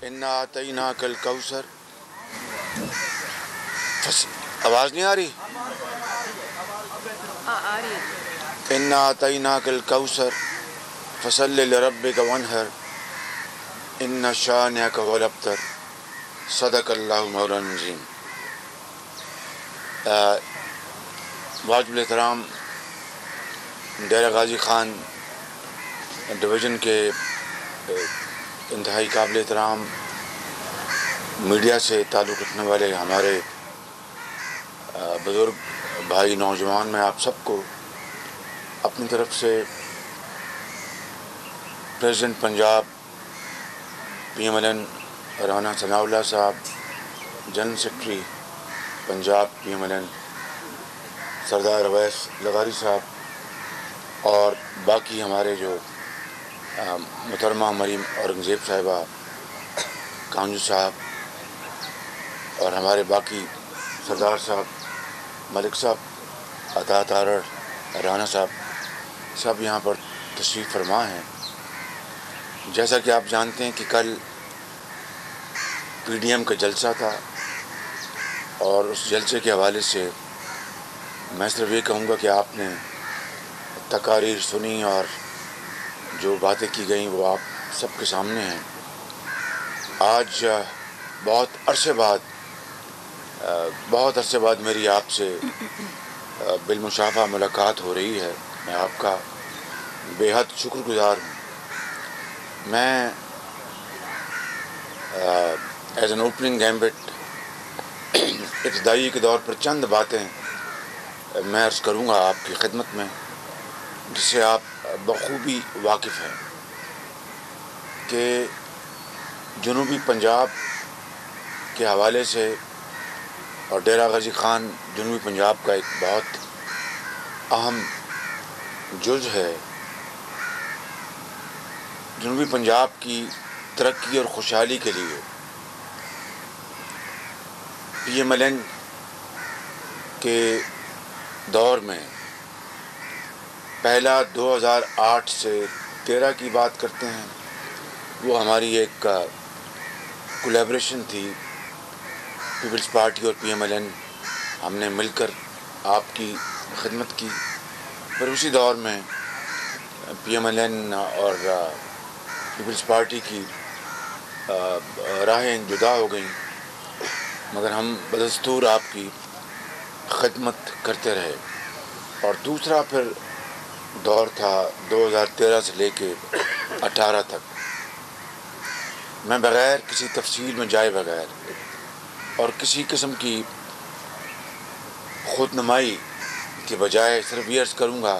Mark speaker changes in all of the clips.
Speaker 1: انا اعطیناک الکوثر آواز نہیں آ رہی؟
Speaker 2: آ رہی ہے.
Speaker 1: انا اعطیناک الکوثر فصل لربک وانحر ان شانئک هو الابتر. صدق اللہ مولانا العظیم. واجب الاحترام ڈیرہ غازی خان ڈویژن کے انتہائی قابل احترام میڈیا سے تعلق رکھنے والے ہمارے بزرگ بھائی نوجوان، میں آپ سب کو اپنی طرف سے president Punjab P M L N Rana Sanaullah صاحب، general secretary Punjab P M L N Sardar Awais لغاری صاحب، اور باقی ہمارے جو محترمہ مریم اورنگزیب صاحبہ، کانجو صاحب، اور ہمارے باقی سردار صاحب، ملک صاحب، عطا تارڑ، رانا صاحب، سب یہاں پر تشریف فرما ہیں. جیسا کہ آپ جانتے ہیں کہ کل پی ڈی ایم کا جلسہ تھا، اور اس جلسے کے حوالے سے میں صرف یہ کہوں گا کہ آپ نے تقاریر سنی اور جو باتیں کی گئیں وہ آپ سب کے سامنے ہیں. آج بہت عرصے بعد میری آپ سے بالمشافہ ملاقات ہو رہی ہے. میں آپ کا بے حد شکر گزار ہوں. میں ایز این اوپننگ گیمبٹ ابتدائی کے دور پر چند باتیں میں عرض کروں گا آپ کی خدمت میں، جس سے آپ بخوبی واقف ہیں کہ جنوبی پنجاب کے حوالے سے، اور ڈیرہ غازی خان جنوبی پنجاب کا ایک بہت اہم جز ہے. جنوبی پنجاب کی ترقی اور خوشحالی کے لیے پی ایم ایل این کے دور میں پہلا 2008 سے 13 کی بات کرتے ہیں، وہ ہماری ایک کولیبریشن تھی. پیپلز پارٹی اور پی ایم ایل این ہم نے مل کر آپ کی خدمت کی. پھر اسی دور میں پی ایم ایل این اور پیپلز پارٹی کی راہیں جدا ہو گئیں، مگر ہم بدستور آپ کی خدمت کرتے رہے. اور دوسرا پھر دور تھا 2013 سے لے کے 18 تک. میں بغیر کسی تفصیل میں جائے بغیر اور کسی قسم کی خود نمائی کے بجائے صرف یہ عرض کروں گا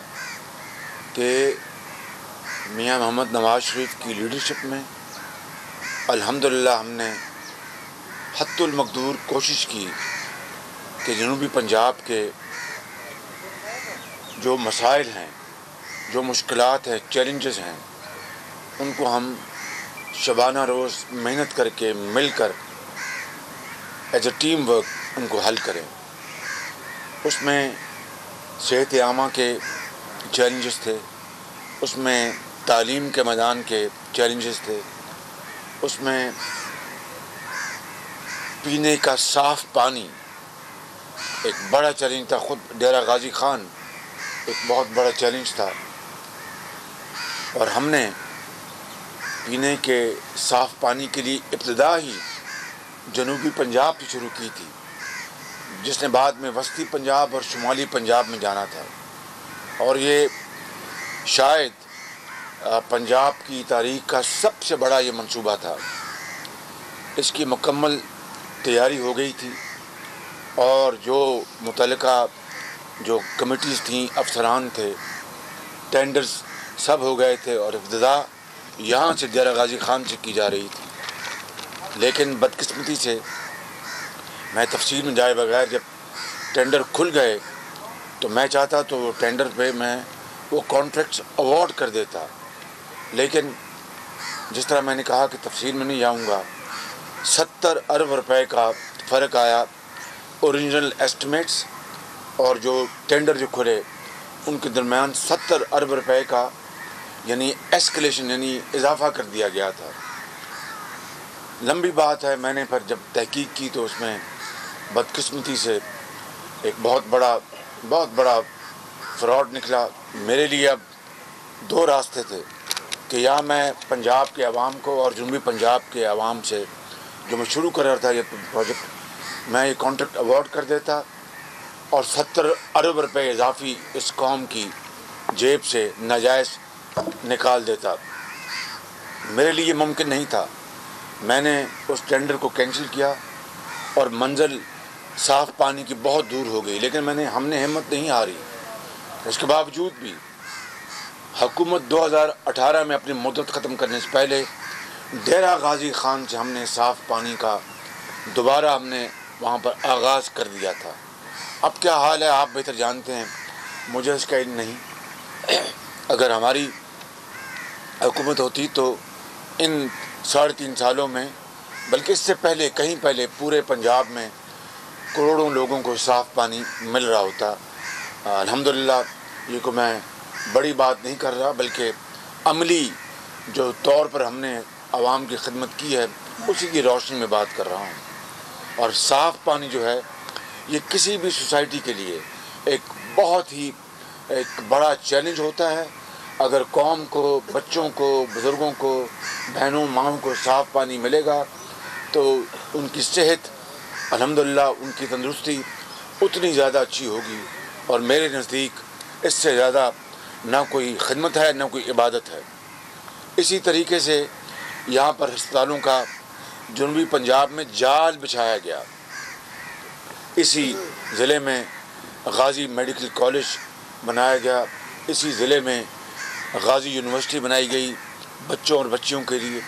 Speaker 1: کہ میاں محمد نواز شریف کی لیڈرشپ میں الحمدللہ ہم نے حد المقدور کوشش کی کہ جنوبی پنجاب کے جو مسائل ہیں، جو مشکلات ہیں، چیلنجز ہیں، ان کو ہم شبانہ روز محنت کر کے مل کر as a team work in کو حل کریں. اس میں صحت عامہ کے چیلنجز تھے، اس میں تعلیم کے میدان کے چیلنجز تھے، اس میں پینے کا صاف پانی ایک بڑا چیلنج تھا. خود ڈیرہ غازی خان ایک بہت بڑا چیلنج تھا، اور ہم نے پینے کے صاف پانی کے لیے ابتدا ہی جنوبی پنجاب سے شروع کی تھی، جس نے بعد میں وسطی پنجاب اور شمالی پنجاب میں جانا تھا. اور یہ شاید پنجاب کی تاریخ کا سب سے بڑا یہ منصوبہ تھا. اس کی مکمل تیاری ہو گئی تھی، اور جو متعلقہ جو کمیٹیز تھیں، افسران تھے، ٹینڈرز سب ہو گئے تھے، اور ابتدا یہاں سے ڈیرہ غازی خان سے کی جا رہی تھی. لیکن بدقسمتی سے میں تفصیل میں جائے بغیر جب ٹینڈر کھل گئے تو میں چاہتا تو وہ ٹینڈر پہ میں وہ کانٹریکٹس اوارڈ کر دیتا. لیکن جس طرح میں نے کہا کہ تفصیل میں نہیں جاؤں گا، 70 ارب روپے کا فرق آیا اوریجنل ایسٹیمیٹس اور جو ٹینڈر جو کھلے ان کے درمیان. 70 ارب روپے کا یعنی ایسکلیشن، یعنی اضافہ کر دیا گیا تھا. لمبی بات ہے، میں نے پھر جب تحقیق کی تو اس میں بدقسمتی سے ایک بہت بڑا فراڈ نکلا۔ میرے لیے اب دو راستے تھے کہ یا میں پنجاب کے عوام کو اور جنوبی پنجاب کے عوام سے جو میں شروع کر رہا تھا یہ پروجیکٹ، میں یہ کانٹریکٹ اوارڈ کر دیتا اور 70 ارب روپے اضافی اس قوم کی جیب سے ناجائز نکال دیتا۔ میرے لیے ممکن نہیں تھا، میں نے اس ٹینڈر کو کینسل کیا اور منزل صاف پانی کی بہت دور ہو گئی، لیکن ہم نے ہمت نہیں ہاری۔ اس کے باوجود بھی حکومت 2018 میں اپنی مدت ختم کرنے سے پہلے ڈیرہ غازی خان سے ہم نے صاف پانی کا دوبارہ ہم نے وہاں پر آغاز کر دیا تھا۔ اب کیا حال ہے آپ بہتر جانتے ہیں، مجھے اس کا علم نہیں۔ اگر ہماری حکومت ہوتی تو ان 3.5 سالوں میں، بلکہ اس سے پہلے کہیں پہلے، پورے پنجاب میں کروڑوں لوگوں کو صاف پانی مل رہا ہوتا۔ الحمدللہ یہ کو میں بڑی بات نہیں کر رہا، بلکہ عملی جو طور پر ہم نے عوام کی خدمت کی ہے اسی کی روشنی میں بات کر رہا ہوں۔ اور صاف پانی جو ہے یہ کسی بھی سوسائٹی کے لیے ایک بہت ہی بڑا چیلنج ہوتا ہے۔ اگر قوم کو، بچوں کو، بزرگوں کو، بہنوں ماؤں کو صاف پانی ملے گا تو ان کی صحت، الحمدللہ ان کی تندرستی اتنی زیادہ اچھی ہوگی، اور میرے نزدیک اس سے زیادہ نہ کوئی خدمت ہے نہ کوئی عبادت ہے۔ اسی طریقے سے یہاں پر ہسپتالوں کا جنوبی پنجاب میں جال بچھایا گیا۔ اسی ضلع میں غازی میڈیکل کالج بنایا گیا، اسی ضلع میں غازی یونیورسٹی بنائی گئی بچوں اور بچیوں کے لیے،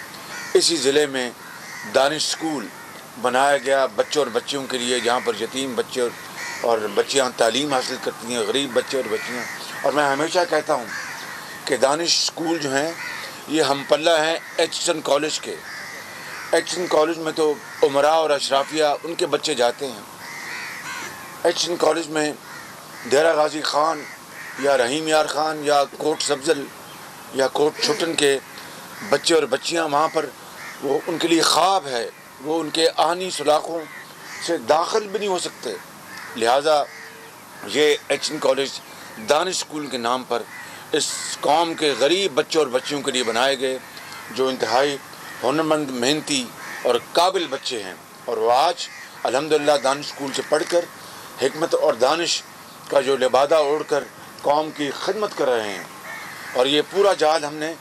Speaker 1: اسی ضلع میں دانش اسکول بنایا گیا بچوں اور بچیوں کے لیے، جہاں پر یتیم بچے اور بچیاں تعلیم حاصل کرتی ہیں، غریب بچے اور بچیاں۔ اور میں ہمیشہ کہتا ہوں کہ دانش اسکول جو ہیں یہ ہم پلہ ہیں ایچسن کالج کے۔ ایچسن کالج میں تو امراء اور اشرافیہ ان کے بچے جاتے ہیں۔ ایچسن کالج میں ڈیرہ غازی خان یا رحیم یار خان یا کوٹ سبزل یا کوٹ چھٹن کے بچے اور بچیاں وہاں پر، وہ ان کے لیے خواب ہے، وہ ان کے آہنی سلاخوں سے داخل بھی نہیں ہو سکتے۔ لہٰذا یہ ایچسن کالج دانش اسکول کے نام پر اس قوم کے غریب بچوں اور بچیوں کے لیے بنائے گئے، جو انتہائی ہنرمند، محنتی اور قابل بچے ہیں، اور وہ آج الحمدللہ دانش اسکول سے پڑھ کر حکمت اور دانش کا جو لبادہ اوڑھ کر قوم کی خدمت کر رہے ہیں۔ اور یہ پورا جال ہم نے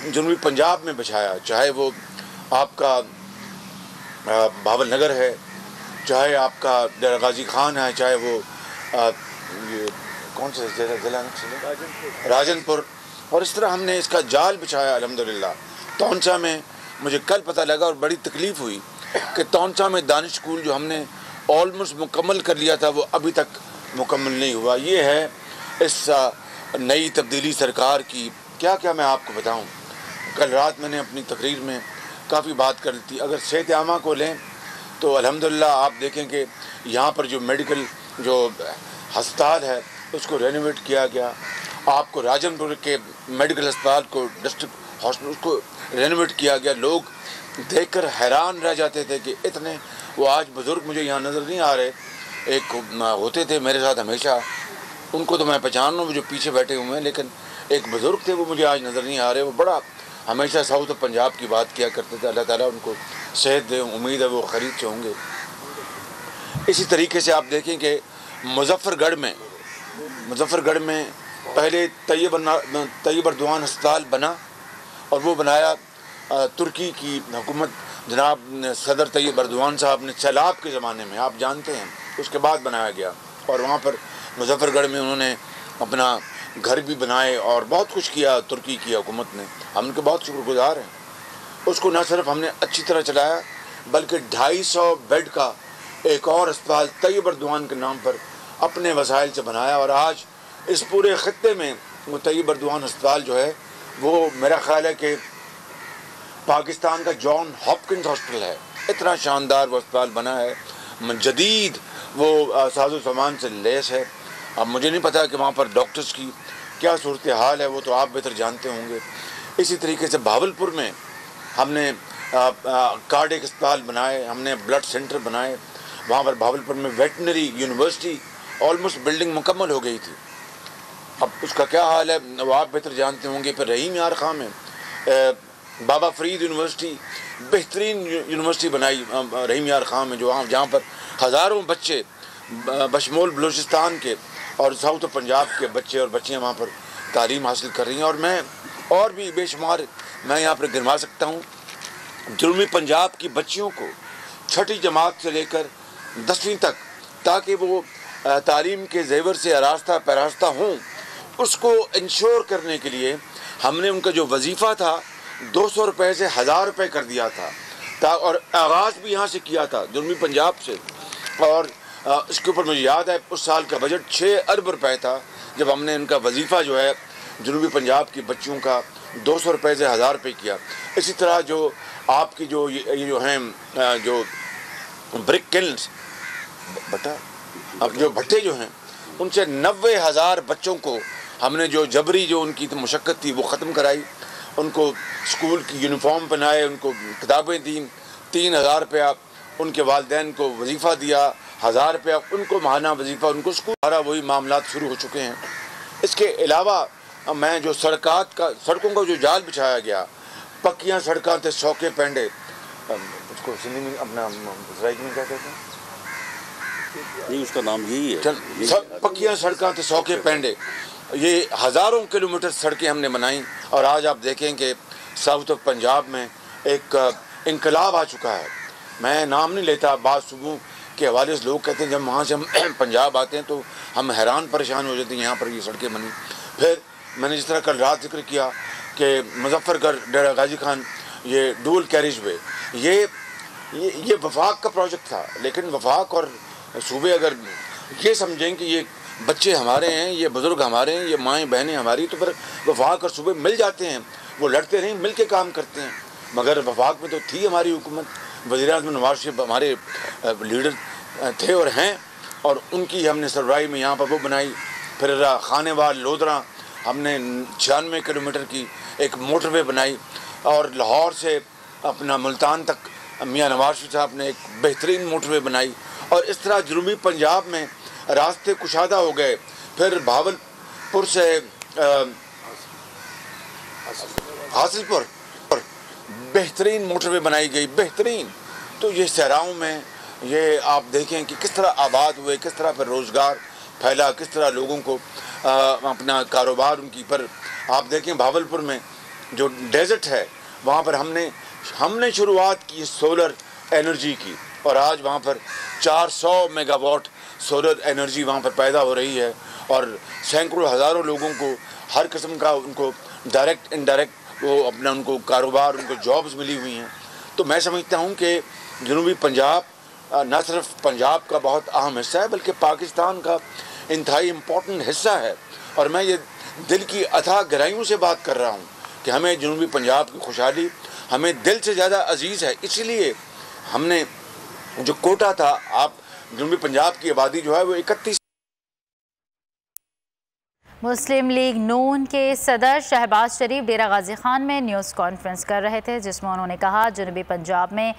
Speaker 1: جنوبی پنجاب میں بچھایا، چاہے وہ آپ کا بھاول نگر ہے، چاہے آپ کا ڈیرہ غازی خان ہے، چاہے وہ یہ کون سے ضلع راجن پور، اور اس طرح ہم نے اس کا جال بچھایا الحمدللہ۔ تونسا میں مجھے کل پتہ لگا اور بڑی تکلیف ہوئی کہ تونسا میں دانش اسکول جو ہم نے آلموسٹ مکمل کر لیا تھا وہ ابھی تک مکمل نہیں ہوا۔ یہ ہے اس نئی تبدیلی سرکار کی۔ کیا میں آپ کو بتاؤں، کل رات میں نے اپنی تقریر میں کافی بات کر لی تھی۔ اگر صحت عامہ کو لیں تو الحمدللہ آپ دیکھیں کہ یہاں پر جو میڈیکل جو ہسپتال ہے اس کو رینوویٹ کیا گیا۔ آپ کو راجن پور کے میڈیکل ہسپتال کو، ڈسٹرکٹ ہاسپٹل، اس کو رینوویٹ کیا گیا۔ لوگ دیکھ کر حیران رہ جاتے تھے کہ اتنے، وہ آج بزرگ مجھے یہاں نظر نہیں آ رہے، ایک ہوتے تھے میرے ساتھ ہمیشہ، ان کو تو میں پہچان رہا ہوں، وہ جو پیچھے بیٹھے ہوئے ہیں، لیکن ایک بزرگ تھے وہ مجھے آج نظر نہیں آ رہے۔ وہ بڑا ہمیشہ ساؤتھ پنجاب کی بات کیا کرتے تھے۔ اللہ تعالیٰ ان کو صحت دے، امید ہے وہ خرید سے ہوں گے۔ اسی طریقے سے آپ دیکھیں کہ مظفر گڑھ میں پہلے طیب اردوان ہسپتال بنا، اور وہ بنایا ترکی کی حکومت، جناب صدر طیب اردوان صاحب نے سیلاب کے زمانے میں، آپ جانتے ہیں، اس کے بعد بنایا گیا۔ اور وہاں پر مظفر گڑھ میں انہوں نے اپنا گھر بھی بنائے اور بہت کچھ کیا ترکی کی حکومت نے، ہم ان کے بہت شکر گزار ہیں۔ اس کو نہ صرف ہم نے اچھی طرح چلایا بلکہ 250 بیڈ کا ایک اور اسپتال طیب اردوان کے نام پر اپنے وسائل سے بنایا، اور آج اس پورے خطے میں وہ طیب اردوان اسپتال جو ہے وہ میرا خیال ہے کہ پاکستان کا جان ہاپکنز ہاسپٹل ہے۔ اتنا شاندار وہ اسپتال بنا ہے، جدید وہ ساز و سامان سے لیس ہے۔ اب مجھے نہیں پتا کہ وہاں پر ڈاکٹرز کی کیا صورتحال ہے، وہ تو آپ بہتر جانتے ہوں گے۔ اسی طریقے سے بھاولپور میں ہم نے کارڈیک اسپتال بنائے، ہم نے بلڈ سینٹر بنائے، وہاں پر بھاولپور میں ویٹنری یونیورسٹی آلموسٹ بلڈنگ مکمل ہو گئی تھی. اب اس کا کیا حال ہے وہ آپ بہتر جانتے ہوں گے. پھر رحیم یار خان میں بابا فرید یونیورسٹی، بہترین یونیورسٹی بنائی رحیم یار خان میں، جہاں پر ہزاروں بچے بشمول بلوچستان کے اور ساؤتھ پنجاب کے بچے اور بچیاں وہاں پر تعلیم حاصل کر رہی ہیں. اور میں اور بھی بے شمار میں یہاں پر گنوا سکتا ہوں. جنوبی پنجاب کی بچیوں کو چھٹی جماعت سے لے کر 10ویں تک تاکہ وہ تعلیم کے زیور سے آراستہ پیراستہ ہوں، اس کو انشور کرنے کے لیے ہم نے ان کا جو وظیفہ تھا 200 روپے سے 1000 روپے کر دیا تھا، اور آغاز بھی یہاں سے کیا تھا جنوبی پنجاب سے. اور اس کے اوپر مجھے یاد ہے اس سال کا بجٹ 6 ارب روپے تھا جب ہم نے ان کا وظیفہ جو ہے جنوبی پنجاب کی بچیوں کا 200 روپے سے 1000 روپے کیا. اسی طرح جو آپ کی جو یہ جو ہیں جو برک کلنس اب جو بھٹے جو ہیں ان سے 90,000 بچوں کو ہم نے جو جبری جو ان کی مشقت تھی وہ ختم کرائی. ان کو اسکول کی یونیفارم پہنائے، ان کو کتابیں دیں، 3000 روپیہ ان کے والدین کو وظیفہ دیا، 1000 روپیہ ان کو ماہانہ وظیفہ، ان کو اسکول سارا وہی معاملات شروع ہو چکے ہیں. اس کے علاوہ میں جو سڑکوں کا جو جال بچھایا گیا، پکیاں سڑکاں تے سوکے پینڈے، اس کو سندھی میں اپنا سرائیکی میں کیا کہتے ہیں؟
Speaker 3: نہیں، اس کا نام یہی ہے.
Speaker 1: پکیاں سڑکاں تے سوکے پینڈے، یہ ہزاروں کلومیٹر سڑکیں ہم نے بنائیں. اور آج آپ دیکھیں کہ ساؤتھ آف پنجاب میں ایک انقلاب آ چکا ہے. میں نام نہیں لیتا، بعض صوبوں کے حوالے سے لوگ کہتے ہیں جب وہاں سے ہم پنجاب آتے ہیں تو ہم حیران پریشان ہو جاتے ہیں یہاں پر یہ سڑکیں بنی. پھر میں نے جس طرح کل رات ذکر کیا کہ مظفر گڑھ ڈیرہ غازی خان یہ ڈول کیریج وے، یہ وفاق کا پروجیکٹ تھا. لیکن وفاق اور صوبے اگر یہ سمجھیں کہ یہ بچے ہمارے ہیں، یہ بزرگ ہمارے ہیں، یہ مائیں بہنیں ہماری، تو پھر وفاق اور صوبے مل جاتے ہیں، وہ لڑتے نہیں، مل کے کام کرتے ہیں. مگر وفاق میں تو تھی ہماری حکومت، وزیر اعظم نواز شریف ہمارے لیڈر تھے اور ہیں، اور ان کی ہم نے سربراہی میں یہاں پر وہ بنائی. پھر خانے وال لودھراں ہم نے 96 کلومیٹر کی ایک موٹر وے بنائی. اور لاہور سے اپنا ملتان تک میاں نواز شریف صاحب نے ایک بہترین موٹر وے بنائی. اور اس طرح جنوبی پنجاب میں راستے کشادہ ہو گئے. پھر بھاولپور سے حاصل پور بہترین موٹر وے بنائی گئی، بہترین. تو یہ صحراؤں میں یہ آپ دیکھیں کہ کس طرح آباد ہوئے، کس طرح پر روزگار پھیلا، کس طرح لوگوں کو اپنا کاروبار ان کی. پر آپ دیکھیں بھاولپور میں جو ڈیزرٹ ہے وہاں پر ہم نے شروعات کی سولر انرجی کی، اور آج وہاں پر 400 میگا واٹ سولر انرجی وہاں پر پیدا ہو رہی ہے. اور سینکڑوں ہزاروں لوگوں کو ہر قسم کا ان کو ڈائریکٹ انڈائریکٹ وہ اپنا ان کو کاروبار، ان کو جابز ملی ہوئی ہیں. تو میں سمجھتا ہوں کہ جنوبی پنجاب نہ صرف پنجاب کا بہت اہم حصہ ہے بلکہ پاکستان کا انتہائی امپورٹنٹ حصہ ہے. اور میں یہ دل کی اتھاہ گہرائیوں سے بات کر رہا ہوں کہ ہمیں جنوبی پنجاب کی خوشحالی ہمیں دل سے زیادہ عزیز ہے. اسی لیے ہم نے جو کوٹا تھا، آپ جنوبی پنجاب کی آبادی جو ہے وہ 31.
Speaker 2: مسلم لیگ نون کے صدر شہباز شریف ڈیرہ غازی خان میں نیوز کانفرنس کر رہے تھے، جس میں انہوں نے کہا جنوبی پنجاب میں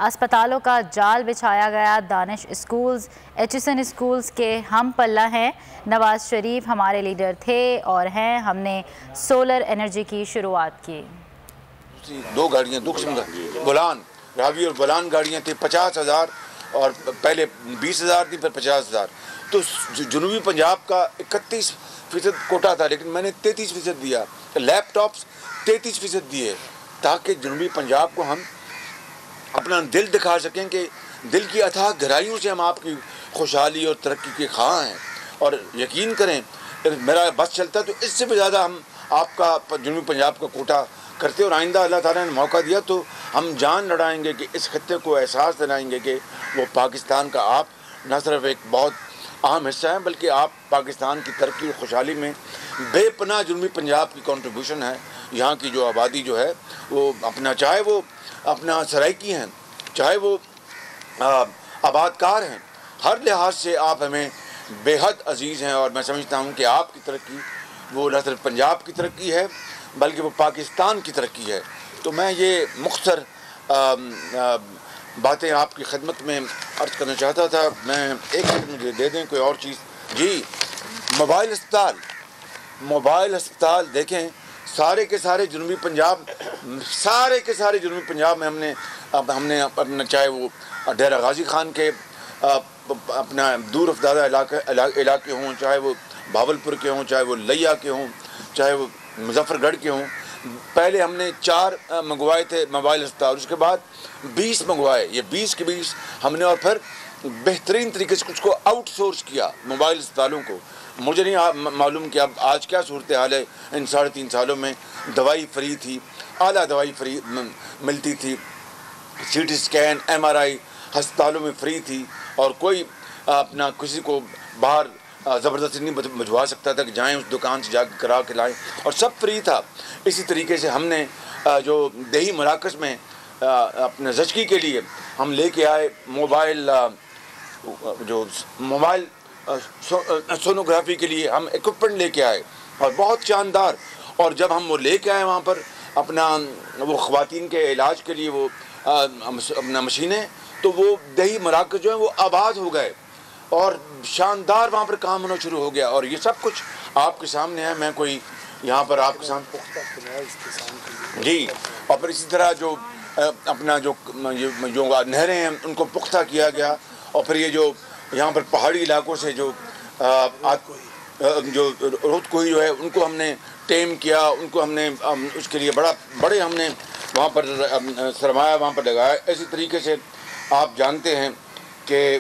Speaker 2: اسپتالوں کا جال بچھایا گیا. دانش اسکولز، ایچسن اسکولز کے ہم پلہ ہیں. نواز شریف ہمارے لیڈر تھے اور ہیں. ہم نے سولر انرجی کی شروعات کی.
Speaker 1: 2 گاڑیاں 2 قسم کا بولان راوی اور بولان گاڑیاں تھیں، 50,000 اور پہلے 20,000 تھی، پھر 50,000. تو جنوبی پنجاب کا 31% کوٹا تھا، لیکن میں نے 33% دیا. لیپ ٹاپس 33% دیے تاکہ جنوبی پنجاب کو ہم اپنا دل دکھا سکیں کہ دل کی اتھاہ گہرائیوں سے ہم آپ کی خوشحالی اور ترقی کے خواہاں ہیں. اور یقین کریں میرا بس چلتا تو اس سے بھی زیادہ ہم آپ کا جنوبی پنجاب کا کوٹا کرتے. اور آئندہ اللہ تعالیٰ نے موقع دیا تو ہم جان لڑائیں گے کہ اس خطے کو احساس دلائیں گے کہ وہ پاکستان کا آپ نہ صرف ایک بہت اہم حصہ ہیں بلکہ آپ پاکستان کی ترقی اور خوشحالی میں بے پناہ جنوبی پنجاب کی کنٹریبیوشن ہے. یہاں کی جو آبادی جو ہے وہ اپنا چاہے وہ اپنا سرائکی ہیں، چاہے وہ آباد کار ہیں، ہر لحاظ سے آپ ہمیں بے حد عزیز ہیں. اور میں سمجھتا ہوں کہ آپ کی ترقی وہ نہ صرف پنجاب کی ترقی ہے بلکہ وہ پاکستان کی ترقی ہے. تو میں یہ مختصر باتیں آپ کی خدمت میں عرض کرنا چاہتا تھا. میں ایک منٹ مجھے دے دیں کوئی اور چیز. جی موبائل ہسپتال دیکھیں سارے کے سارے جنوبی پنجاب میں ہم نے اپنا چاہے وہ ڈیرہ غازی خان کے اپنا دور افتادہ علاقے ہوں, چاہے وہ بھاولپور کے ہوں, چاہے وہ لیا کے ہوں, چاہے وہ مظفر گڑھ کے ہوں. پہلے ہم نے 4 منگوائے تھے موبائل ہسپتال, اس کے بعد 20 منگوائے. یہ 20 کے 20 ہم نے اور پھر بہترین طریقے سے کچھ کو آؤٹ سورس کیا موبائل ہسپتالوں کو. مجھے نہیں معلوم کہ اب آج کیا صورتحال ہے. ان 3.5 سالوں میں دوائی فری تھی, اعلیٰ دوائی فری ملتی تھی, سی ٹی اسکین MRI ہسپتالوں میں فری تھی, اور کوئی اپنا کسی کو باہر زبردستی نہیں بھجوا سکتا تھا کہ جائیں اس دکان سے جا کے کرا کے لائیں, اور سب فری تھا. اسی طریقے سے ہم نے جو دیہی مراکز میں اپنے زچگی کے لیے ہم لے کے آئے موبائل سونوگرافی کے لیے ہم ایکوپمنٹ لے کے آئے, اور بہت شاندار. اور جب ہم وہ لے کے آئے وہاں پر اپنا وہ خواتین کے علاج کے لیے وہ اپنا مشینیں, تو وہ دیہی مراکز جو ہیں وہ آباد ہو گئے اور شاندار وہاں پر کام ہونا شروع ہو گیا. اور یہ سب کچھ آپ کے سامنے ہے. میں کوئی یہاں پر آپ کے سامنے جی, اور پھر اسی طرح جو اپنا جو نہریں ہیں ان کو پختہ کیا گیا. اور پھر یہ جو یہاں پر پہاڑی علاقوں سے جو رود کوہی جو ہے ان کو ہم نے ٹیم کیا, ان کو ہم نے اس کے لیے بڑے ہم نے وہاں پر سرمایہ وہاں پر لگایا. اسی طریقے سے آپ جانتے ہیں کہ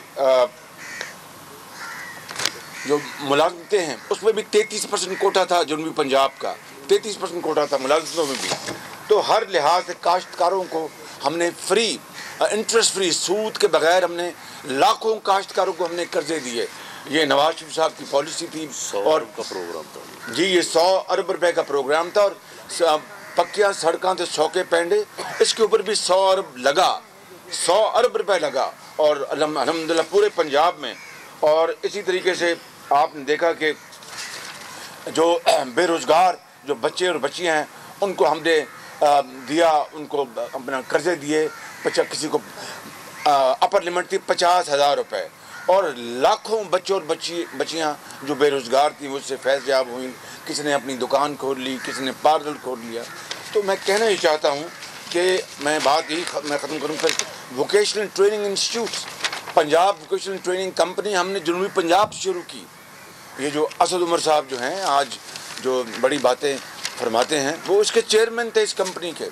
Speaker 1: جو ملازمتیں ہیں اس میں بھی 33% کوٹا تھا جنوبی پنجاب کا, 33% کوٹا تھا ملازمتوں میں بھی. تو ہر لحاظ سے کاشتکاروں کو ہم نے فری, انٹرسٹ فری, سود کے بغیر ہم نے لاکھوں کاشتکاروں کو ہم نے قرضے دیے. یہ نواز شریف صاحب کی پالیسی تھی, اور
Speaker 3: کا پروگرام تھا جی,
Speaker 1: یہ 100 ارب روپے کا پروگرام تھا, اور پکیاں سڑکاں تھے 100 کے پینڈے, اس کے اوپر بھی 100 ارب روپے لگا, اور الحمدللہ پورے پنجاب میں. اور اسی طریقے سے آپ نے دیکھا کہ جو بے روزگار جو بچے اور بچیاں ہیں ان کو ہم نے دیا, ان کو اپنا قرضے دیے. کسی کو اپر لمٹ تھی 50,000 روپے, اور لاکھوں بچے اور بچیاں جو بے روزگار تھیں وہ اس سے فیض یاب ہوئیں. کسی نے اپنی دکان کھول لی, کسی نے پارلر کھول لیا. تو میں کہنا ہی چاہتا ہوں کہ میں بات یہی میں ختم کروں. پھر vocational training institutes, Punjab vocational training company ہم نے جنوبی پنجاب سے شروع کی. یہ جو اسد عمر صاحب جو ہیں آج جو بڑی باتیں فرماتے ہیں, وہ اس کے چیئرمین تھے اس کمپنی کے.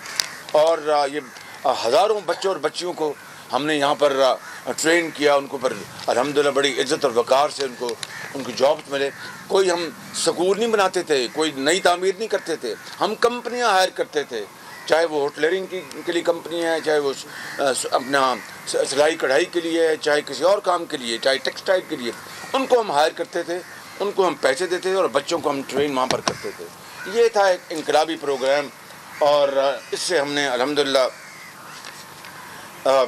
Speaker 1: اور یہ ہزاروں بچوں اور بچیوں کو ہم نے یہاں پر ٹرین کیا. ان کو پر الحمدللہ بڑی عزت اور وقار سے ان کو جابس ملے. کوئی ہم سکول نہیں بناتے تھے, کوئی نئی تعمیر نہیں کرتے تھے, ہم کمپنیاں ہائر کرتے تھے. چاہے وہ ہوٹلرنگ کے لیے کمپنی ہے, چاہے وہ اپنا سلائی کڑھائی کے لیے ہے, چاہے کسی اور کام کے لیے, چاہے ٹیکسٹائل کے لیے, ان کو ہم ہائر کرتے تھے, ان کو ہم پیسے دیتے تھے, اور بچوں کو ہم ٹرین وہاں پر کرتے تھے. یہ تھا ایک انقلابی پروگرام, اور اس سے ہم نے الحمدللہ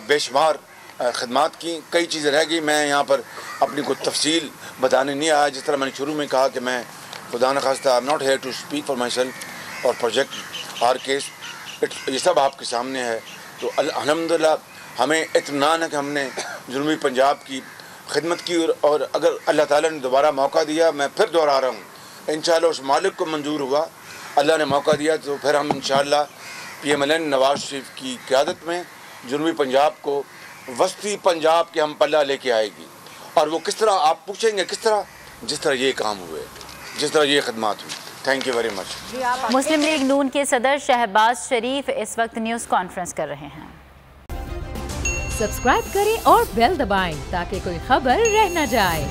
Speaker 1: بے شمار خدمات کی. کئی چیزیں رہ گئی, میں یہاں پر اپنی کوئی تفصیل بتانے نہیں آیا. جس طرح میں نے شروع میں کہا کہ میں خدا نخواستہ I am not here to speak for myself, اور پروجیکٹ آر کیس یہ سب آپ کے سامنے ہے. تو الحمدللہ ہمیں اطمینان ہے کہ ہم نے جنوبی پنجاب کی خدمت کی, اور اگر اللہ تعالیٰ نے دوبارہ موقع دیا, میں پھر دوہرا رہا ہوں, انشاءاللہ اس مالک کو منظور ہوا, اللہ نے موقع دیا, تو پھر ہم انشاءاللہ PMLN نواز شریف کی قیادت میں جنوبی پنجاب کو وسطی پنجاب کے ہم پلہ لے کے آئے گی. اور وہ کس طرح, آپ پوچھیں گے کس طرح, جس طرح یہ کام ہوئے, جس طرح یہ خدمات ہوئی. Thank you very much.
Speaker 2: Muslim League Noon کے صدر شہباز شریف اس وقت نیوز کانفرنس کر رہے ہیں.
Speaker 4: سبسکرائب کریں اور بیل دبائیں تاکہ کوئی خبر رہ نہ جائے.